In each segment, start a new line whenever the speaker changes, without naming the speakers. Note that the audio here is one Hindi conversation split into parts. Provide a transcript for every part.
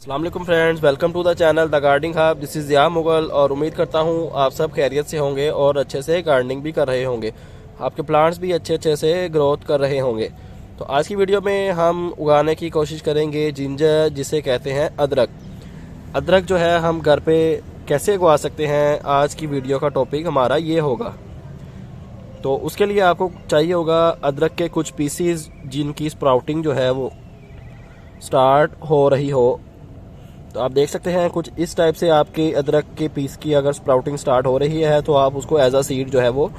अस्सलाम वालेकुम friends, welcome to the channel the gardening hub. This is Zia Mughal और उम्मीद करता हूँ आप सब खैरियत से होंगे और अच्छे से गार्डनिंग भी कर रहे होंगे। आपके प्लांट्स भी अच्छे से ग्रोथ कर रहे होंगे। तो आज की वीडियो में हम उगाने की कोशिश करेंगे जिंजर, जिसे कहते हैं अदरक। अदरक जो है हम घर पे कैसे उगा सकते हैं, आज की वीडियो का टॉपिक हमारा ये होगा। तो उसके लिए आपको चाहिए होगा अदरक के कुछ पीसीज जिनकी स्प्राउटिंग जो है वो स्टार्ट हो रही हो। तो आप देख सकते हैं कुछ इस टाइप से आपके अदरक के पीस की अगर स्प्राउटिंग स्टार्ट हो रही है तो आप उसको एज अ सीड जो है वो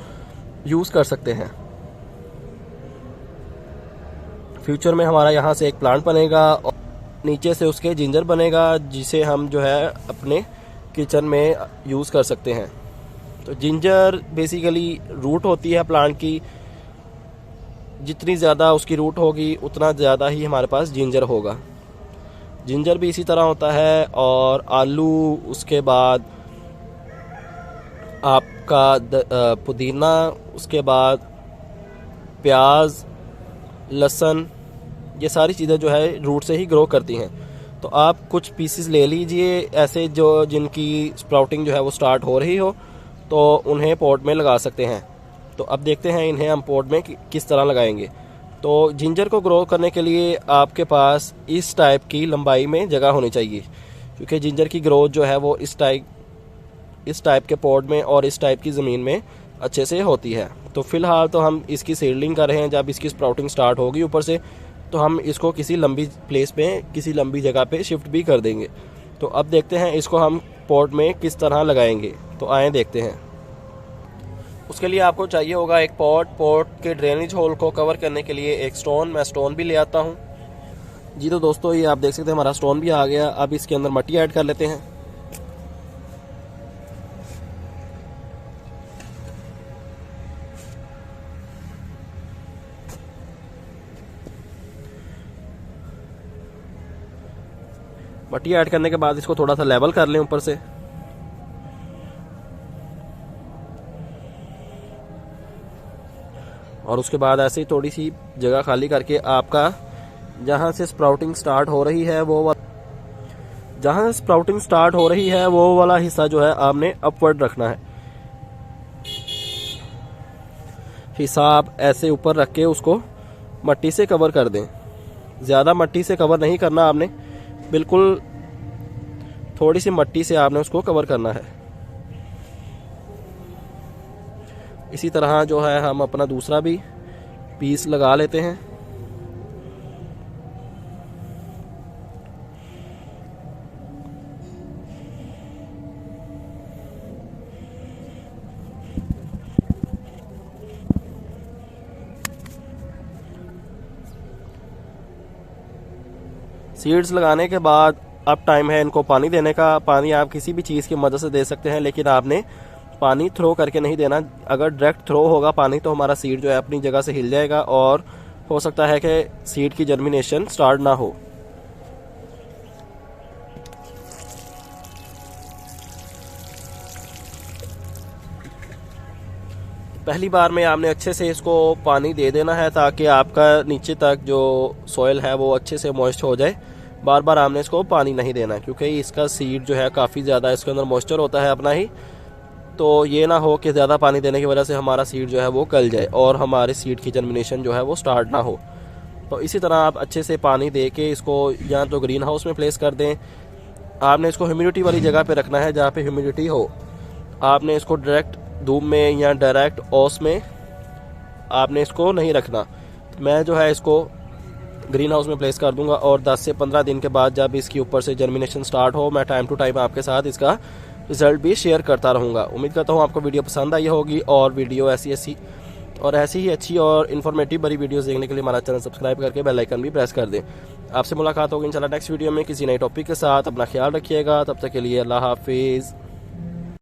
यूज़ कर सकते हैं। फ्यूचर में हमारा यहाँ से एक प्लांट बनेगा और नीचे से उसके जिंजर बनेगा, जिसे हम जो है अपने किचन में यूज़ कर सकते हैं। तो जिंजर बेसिकली रूट होती है प्लांट की, जितनी ज़्यादा उसकी रूट होगी उतना ज़्यादा ही हमारे पास जिंजर होगा। जिंजर भी इसी तरह होता है। और आलू, उसके बाद आपका पुदीना, उसके बाद प्याज, लहसुन, ये सारी चीज़ें जो है रूट से ही ग्रो करती हैं। तो आप कुछ पीसेस ले लीजिए ऐसे जो जिनकी स्प्राउटिंग जो है वो स्टार्ट हो रही हो, तो उन्हें पॉट में लगा सकते हैं। तो अब देखते हैं इन्हें हम पॉट में किस तरह लगाएंगे। तो जिंजर को ग्रो करने के लिए आपके पास इस टाइप की लंबाई में जगह होनी चाहिए, क्योंकि जिंजर की ग्रोथ जो है वो इस टाइप के पॉट में और इस टाइप की ज़मीन में अच्छे से होती है। तो फ़िलहाल तो हम इसकी सीडलिंग कर रहे हैं। जब इसकी स्प्राउटिंग स्टार्ट होगी ऊपर से तो हम इसको किसी लंबी प्लेस पे, किसी लंबी जगह पे शिफ्ट भी कर देंगे। तो अब देखते हैं इसको हम पॉट में किस तरह लगाएंगे। तो आए देखते हैं। उसके लिए आपको चाहिए होगा एक पॉट के ड्रेनेज होल को कवर करने के लिए एक स्टोन। मैं स्टोन भी ले आता हूँ जी। तो दोस्तों ये आप देख सकते हैं हमारा स्टोन भी आ गया। अब इसके अंदर मिट्टी ऐड कर लेते हैं। मिट्टी ऐड करने के बाद इसको थोड़ा सा लेवल कर लें ऊपर से। और उसके बाद ऐसे ही थोड़ी सी जगह खाली करके आपका जहाँ से स्प्राउटिंग स्टार्ट हो रही है वो वाला हिस्सा जो है आपने अपवर्ड रखना है। हिस्सा आप ऐसे ऊपर रख के उसको मिट्टी से कवर कर दें। ज़्यादा मिट्टी से कवर नहीं करना आपने, बिल्कुल थोड़ी सी मिट्टी से आपने उसको कवर करना है। इसी तरह जो है हम अपना दूसरा भी पीस लगा लेते हैं। सीड्स लगाने के बाद अब टाइम है इनको पानी देने का। पानी आप किसी भी चीज़ की मदद से दे सकते हैं, लेकिन आपने पानी थ्रो करके नहीं देना। अगर डायरेक्ट थ्रो होगा पानी तो हमारा सीड जो है अपनी जगह से हिल जाएगा और हो सकता है कि सीड की जर्मिनेशन स्टार्ट ना हो। पहली बार में आपने अच्छे से इसको पानी दे देना है ताकि आपका नीचे तक जो सॉइल है वो अच्छे से मॉइस्ट हो जाए। बार बार आपने इसको पानी नहीं देना, क्योंकि इसका सीड जो है काफ़ी ज़्यादा इसके अंदर मॉइस्चर होता है अपना ही। तो ये ना हो कि ज़्यादा पानी देने की वजह से हमारा सीड जो है वो गल जाए और हमारे सीड की जर्मिनेशन जो है वो स्टार्ट ना हो। तो इसी तरह आप अच्छे से पानी दे के इसको या तो ग्रीन हाउस में प्लेस कर दें। आपने इसको ह्यूमिडिटी वाली जगह पे रखना है जहाँ पे ह्यूमिडिटी हो। आपने इसको डायरेक्ट धूप में या डायरेक्ट ओस में आपने इसको नहीं रखना। तो मैं जो है इसको ग्रीन हाउस में प्लेस कर दूंगा और 10 से 15 दिन के बाद जब इसकी ऊपर से जर्मिनेशन स्टार्ट हो, मैं टाइम टू टाइम आपके साथ इसका रिजल्ट भी शेयर करता रहूँगा। उम्मीद करता हूँ आपको वीडियो पसंद आई होगी और वीडियो ऐसी ही अच्छी और इन्फॉर्मेटिव बड़ी वीडियोस देखने के लिए हमारा चैनल सब्सक्राइब करके बेल आइकन भी प्रेस कर दें। आपसे मुलाकात होगी इंशाल्लाह नेक्स्ट वीडियो में किसी नए टॉपिक के साथ। अपना ख्याल रखिएगा, तब तक के लिए अल्लाह हाफिज़।